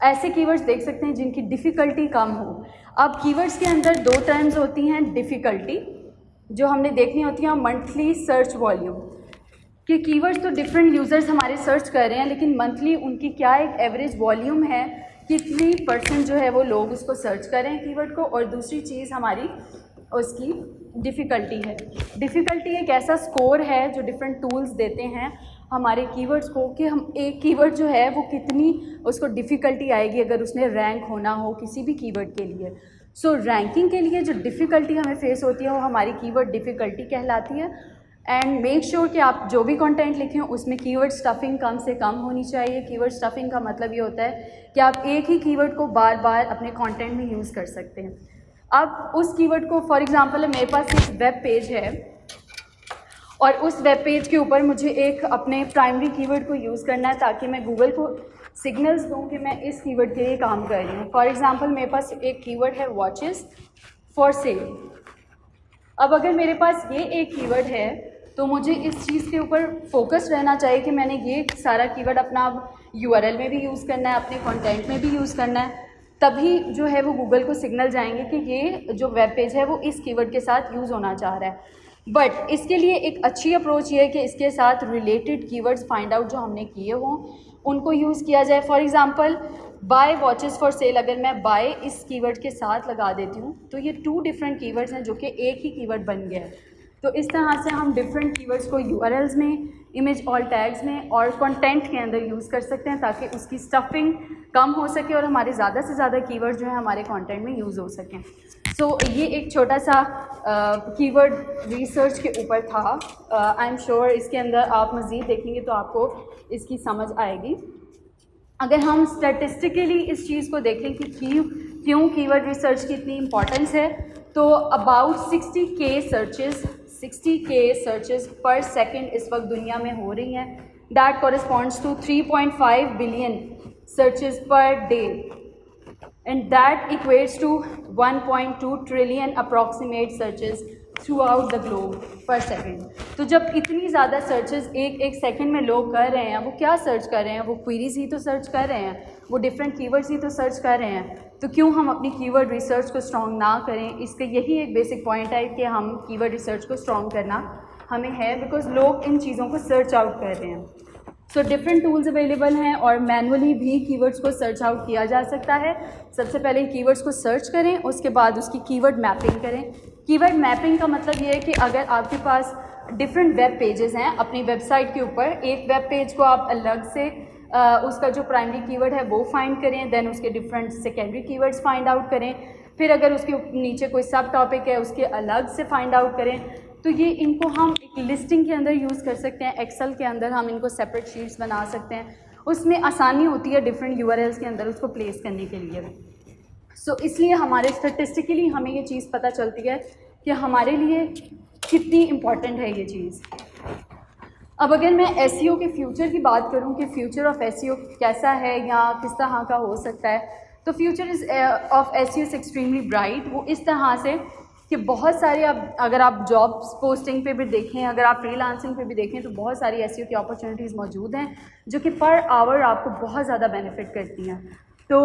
ऐसे कीवर्ड्स देख सकते हैं जिनकी डिफ़िकल्टी कम हो। अब कीवर्ड्स के अंदर दो टर्म्स होती हैं, डिफ़िकल्टी जो हमने देखनी होती है, मंथली सर्च वॉल्यूम कि कीवर्ड्स तो डिफरेंट यूज़र्स हमारे सर्च कर रहे हैं, लेकिन मंथली उनकी क्या एक एवरेज वॉल्यूम है, कितनी % जो है वो लोग उसको सर्च कर रहे हैं कीवर्ड को। और दूसरी चीज़ हमारी उसकी डिफ़िकल्टी है। डिफ़िकल्टी एक ऐसा स्कोर है जो डिफरेंट टूल्स देते हैं हमारे कीवर्ड्स को कि हम एक कीवर्ड जो है वो कितनी उसको डिफ़िकल्टी आएगी अगर उसने रैंक होना हो किसी भी कीवर्ड के लिए। सो रैंकिंग के लिए जो डिफ़िकल्टी हमें फेस होती है वो हमारी कीवर्ड डिफ़िकल्टी कहलाती है। एंड मेक श्योर कि आप जो भी कंटेंट लिखें उसमें कीवर्ड स्टफिंग कम से कम होनी चाहिए। कीवर्ड स्टफिंग का मतलब ये होता है कि आप एक ही कीवर्ड को बार बार अपने कंटेंट में यूज़ कर सकते हैं। अब उस कीवर्ड को फॉर एग्जांपल मेरे पास एक वेब पेज है और उस वेब पेज के ऊपर मुझे एक अपने प्राइमरी कीवर्ड को यूज़ करना है ताकि मैं गूगल को सिग्नल्स दूँ कि मैं इस कीवर्ड के लिए काम कर रही हूँ। फॉर एग्जांपल मेरे पास एक कीवर्ड है वॉचेस फॉर सेल। अब अगर मेरे पास ये एक कीवर्ड है तो मुझे इस चीज़ के ऊपर फोकस रहना चाहिए कि मैंने ये सारा कीवर्ड अपना URL में भी यूज़ करना है, अपने कंटेंट में भी यूज़ करना है, तभी जो है वो गूगल को सिग्नल जाएंगे कि ये जो वेब पेज है वो इस कीवर्ड के साथ यूज़ होना चाह रहा है। बट इसके लिए एक अच्छी अप्रोच ये है कि इसके साथ रिलेटेड कीवर्ड्स फाइंड आउट जो हमने किए हों उनको यूज़ किया जाए। For example buy watches for sale, अगर मैं बाय इस कीवर्ड के साथ लगा देती हूँ तो ये 2 डिफरेंट कीवर्ड्स हैं जो कि एक ही कीवर्ड बन गया है। तो इस तरह से हम डिफरेंट कीवर्ड्स को URLs में, इमेज ऑल टैग्स में और कंटेंट के अंदर यूज़ कर सकते हैं ताकि उसकी स्टफिंग कम हो सके और हमारे ज़्यादा से ज़्यादा कीवर्ड जो है हमारे कंटेंट में यूज़ हो सकें। सो ये एक छोटा सा कीवर्ड रिसर्च के ऊपर था। आई एम श्योर इसके अंदर आप मज़ीद देखेंगे तो आपको इसकी समझ आएगी। अगर हम स्टैटिस्टिकली इस चीज़ को देखें कि क्यों कीवर्ड रिसर्च की इतनी इम्पॉर्टेंस है, तो अबाउट 60K सर्चेस पर सेकंड इस वक्त दुनिया में हो रही हैं। That corresponds to 3.5 billion searches per day and that equates to 1.2 trillion approximate searches throughout the globe per second. तो जब इतनी ज़्यादा सर्चेस एक सेकंड में लोग कर रहे हैं, वो क्या सर्च कर रहे हैं? वो क्वेरीज ही तो सर्च कर रहे हैं, वो डिफरेंट कीवर्ड्स ही तो सर्च कर रहे हैं। तो क्यों हम अपनी कीवर्ड रिसर्च को स्ट्रॉन्ग ना करें? इसका यही एक बेसिक पॉइंट है कि हम कीवर्ड रिसर्च को स्ट्रॉन्ग करना हमें है, बिकॉज लोग इन चीज़ों को सर्च आउट कर रहे हैं। सो डिफरेंट टूल्स अवेलेबल हैं और मैनुअली भी कीवर्ड्स को सर्च आउट किया जा सकता है। सबसे पहले कीवर्ड्स को सर्च करें, उसके बाद उसकी कीवर्ड मैपिंग करें। कीवर्ड मैपिंग का मतलब ये है कि अगर आपके पास डिफरेंट वेब पेजेस हैं अपनी वेबसाइट के ऊपर, एक वेब पेज को आप अलग से उसका जो प्राइमरी कीवर्ड है वो फाइंड करें, देन उसके different secondary keywords find out करें, फिर अगर उसके नीचे कोई सब टॉपिक है उसके अलग से फाइंड आउट करें। तो ये इनको हम एक लिस्टिंग के अंदर यूज़ कर सकते हैं। एक्सेल के अंदर हम इनको सेपरेट शीट्स बना सकते हैं, उसमें आसानी होती है डिफरेंट URLs के अंदर उसको प्लेस करने के लिए। सो इसलिए हमारे स्टैटिस्टिकली हमें ये चीज़ पता चलती है कि हमारे लिए कितनी इम्पॉर्टेंट है ये चीज़। अब अगर मैं SEO के फ्यूचर की बात करूं कि फ्यूचर ऑफ SEO कैसा है या किस तरह का हो सकता है, तो future of SEO is extremely bright. वो इस तरह से कि बहुत सारे, अब अगर आप जॉब्स पोस्टिंग पे भी देखें, अगर आप फ्रीलांसिंग पे भी देखें, तो बहुत सारी SEO की अपॉर्चुनिटीज़ मौजूद हैं जो कि पर आवर आपको बहुत ज़्यादा बेनिफिट करती हैं। तो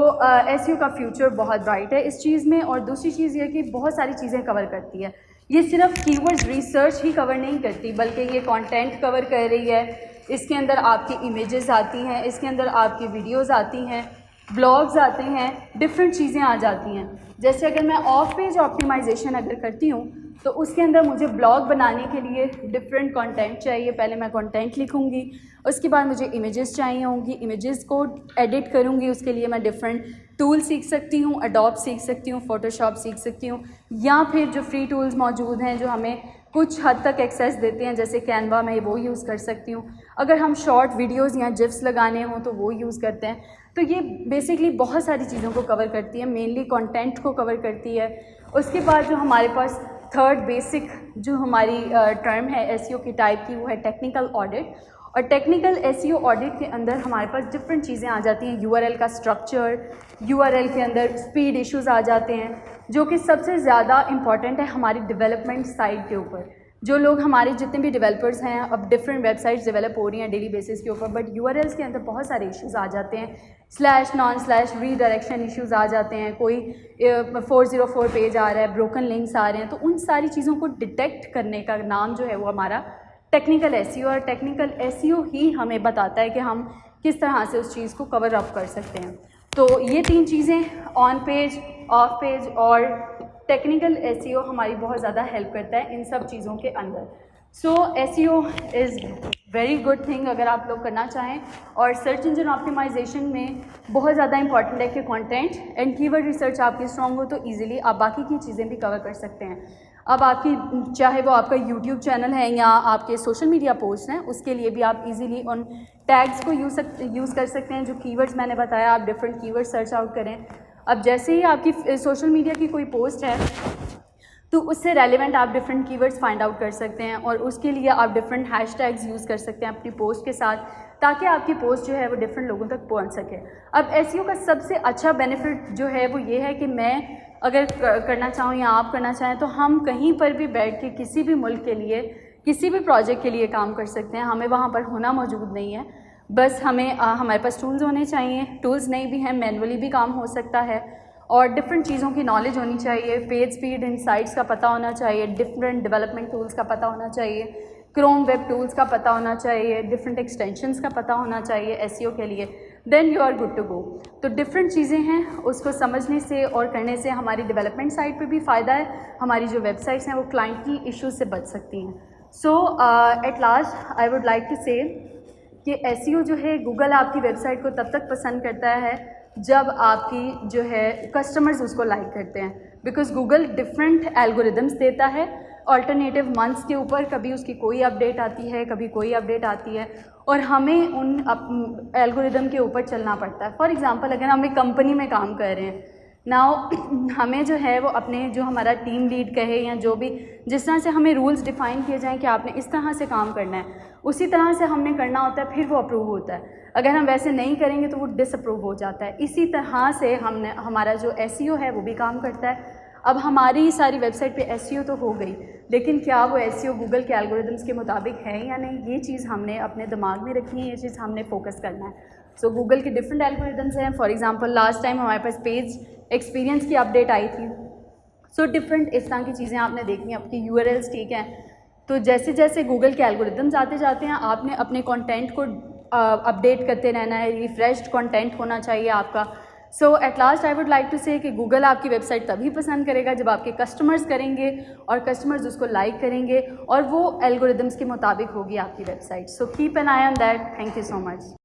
SEO का फ्यूचर बहुत ब्राइट है इस चीज़ में। और दूसरी चीज़ ये कि बहुत सारी चीज़ें कवर करती है। ये सिर्फ कीवर्ड रिसर्च ही कवर नहीं करती, बल्कि ये कंटेंट कवर कर रही है। इसके अंदर आपकी इमेजेस आती हैं, इसके अंदर आपकी वीडियोस आती हैं, ब्लॉग्स आते हैं, डिफरेंट चीज़ें आ जाती हैं। जैसे अगर मैं ऑफ पेज ऑप्टिमाइजेशन अगर करती हूँ तो उसके अंदर मुझे ब्लॉग बनाने के लिए डिफरेंट कंटेंट चाहिए। पहले मैं कंटेंट लिखूँगी, उसके बाद मुझे इमेजेस चाहिए होंगी, इमेजेस को एडिट करूँगी, उसके लिए मैं डिफरेंट टूल सीख सकती हूँ, एडोब सीख सकती हूँ, फोटोशॉप सीख सकती हूँ, या फिर जो फ्री टूल्स मौजूद हैं जो हमें कुछ हद तक एक्सेस देते हैं जैसे कैनवा, मैं वो यूज़ कर सकती हूँ। अगर हम शॉर्ट वीडियोज़ या जिफ्स लगाने हों तो वो यूज़ करते हैं। तो ये बेसिकली बहुत सारी चीज़ों को कवर करती है, मेनली कंटेंट को कवर करती है। उसके बाद जो हमारे पास थर्ड बेसिक जो हमारी टर्म है SEO की टाइप की, वो है टेक्निकल ऑडिट। और टेक्निकल SEO ऑडिट के अंदर हमारे पास डिफरेंट चीज़ें आ जाती हैं। URL का स्ट्रक्चर, URL के अंदर स्पीड इश्यूज़ आ जाते हैं, जो कि सबसे ज़्यादा इम्पॉर्टेंट है हमारी डेवलपमेंट साइड के ऊपर। जो लोग हमारे जितने भी डेवलपर्स हैं, अब डिफरेंट वेबसाइट्स डेवलप हो रही हैं डेली बेसिस के ऊपर, बट यूआरएल्स के अंदर बहुत सारे इश्यूज आ जाते हैं, slash non slash redirection issues आ जाते हैं, कोई 404 पेज आ रहा है, ब्रोकन लिंक्स आ रहे हैं। तो उन सारी चीज़ों को डिटेक्ट करने का नाम जो है वो हमारा टेक्निकल एसईओ, और टेक्निकल एसईओ ही हमें बताता है कि हम किस तरह से उस चीज़ को कवर अप कर सकते हैं। तो ये 3 चीज़ें, ऑन पेज, ऑफ पेज और टेक्निकल एसईओ, हमारी बहुत ज़्यादा हेल्प करता है इन सब चीज़ों के अंदर। So SEO is very good thing अगर आप लोग करना चाहें। और सर्च इंजन ऑप्टिमाइजेशन में बहुत ज़्यादा इंपॉर्टेंट है कि कंटेंट एंड कीवर्ड रिसर्च आपकी स्ट्रॉन्ग हो तो ईजिली आप बाकी की चीज़ें भी कवर कर सकते हैं। अब आपकी चाहे वो आपका यूट्यूब चैनल है या आपके सोशल मीडिया पोस्ट हैं, उसके लिए भी आप इजीली उन टैग्स को यूज़ कर सकते हैं। जो कीवर्ड्स मैंने बताया, आप डिफरेंट कीवर्ड सर्च आउट करें। अब जैसे ही आपकी सोशल मीडिया की कोई पोस्ट है तो उससे रेलिवेंट आप डिफरेंट कीवर्ड्स फाइंड आउट कर सकते हैं, और उसके लिए आप डिफरेंट हैशटैग्स यूज़ कर सकते हैं अपनी पोस्ट के साथ, ताकि आपकी पोस्ट जो है वो डिफरेंट लोगों तक पहुंच सके। अब एसईओ का सबसे अच्छा बेनिफिट जो है वो ये है कि मैं अगर करना चाहूँ या आप करना चाहें तो हम कहीं पर भी बैठ के किसी भी मुल्क के लिए, किसी भी प्रोजेक्ट के लिए काम कर सकते हैं। हमें वहाँ पर होना मौजूद नहीं है, बस हमारे पास टूल्स होने चाहिए। टूल्स नहीं भी हैं, मैनुअली भी काम हो सकता है, और डिफरेंट चीज़ों की नॉलेज होनी चाहिए। पेज स्पीड इनसाइट्स का पता होना चाहिए, डिफरेंट डेवलपमेंट टूल्स का पता होना चाहिए, क्रोम वेब टूल्स का पता होना चाहिए, डिफरेंट एक्सटेंशंस का पता होना चाहिए एसईओ के लिए, then you are good to go. तो डिफरेंट चीज़ें हैं, उसको समझने से और करने से हमारी डेवलपमेंट साइड पे भी फ़ायदा है, हमारी जो वेबसाइट्स हैं वो क्लाइंट की इश्यूज से बच सकती हैं। So at last I would like to say कि एसईओ जो है, गूगल आपकी वेबसाइट को तब तक पसंद करता है जब आपकी जो है कस्टमर्स उसको लाइक करते हैं, बिकॉज गूगल डिफरेंट एल्गोरिदम्स देता है अल्टरनेटिव मंथ्स के ऊपर। कभी उसकी कोई अपडेट आती है, कभी कोई अपडेट आती है, और हमें उन एल्गोरिदम के ऊपर चलना पड़ता है। फॉर एग्जांपल, अगर हम एक कंपनी में काम कर रहे हैं नाउ, हमें जो है वो अपने जो हमारा टीम लीड कहे या जो भी, जिस तरह से हमें रूल्स डिफ़ाइन किए जाएं कि आपने इस तरह से काम करना है, उसी तरह से हमने करना होता है, फिर वो अप्रूव होता है। अगर हम वैसे नहीं करेंगे तो वो डिसअप्रूव हो जाता है। इसी तरह से हमारा जो एसईओ है वो भी काम करता है। अब हमारी सारी वेबसाइट पे एसईओ तो हो गई, लेकिन क्या वो एसईओ गूगल के एल्गोरिदम्स के मुताबिक है या नहीं, ये चीज़ हमने अपने दिमाग में रखनी है, ये चीज़ हमने फोकस करना है। सो गूगल के डिफरेंट एल्गोरिदम्स हैं। फॉर एग्जांपल, लास्ट टाइम हमारे पास पेज एक्सपीरियंस की अपडेट आई थी। सो डिफरेंट इस तरह की चीज़ें आपने देखनी है, आपकी यूआरएल्स, ठीक है। तो जैसे जैसे गूगल के एल्गोरिदम्स आते जाते हैं, आपने अपने कंटेंट को अपडेट करते रहना है, रिफ्रेश्ड कंटेंट होना चाहिए आपका। So at last I would like to say कि गूगल आपकी वेबसाइट तभी पसंद करेगा जब आपके कस्टमर्स करेंगे, और कस्टमर्स उसको लाइक करेंगे, और वो एल्गोरिदम्स के मुताबिक होगी आपकी website. So keep an I on that. Thank you so much.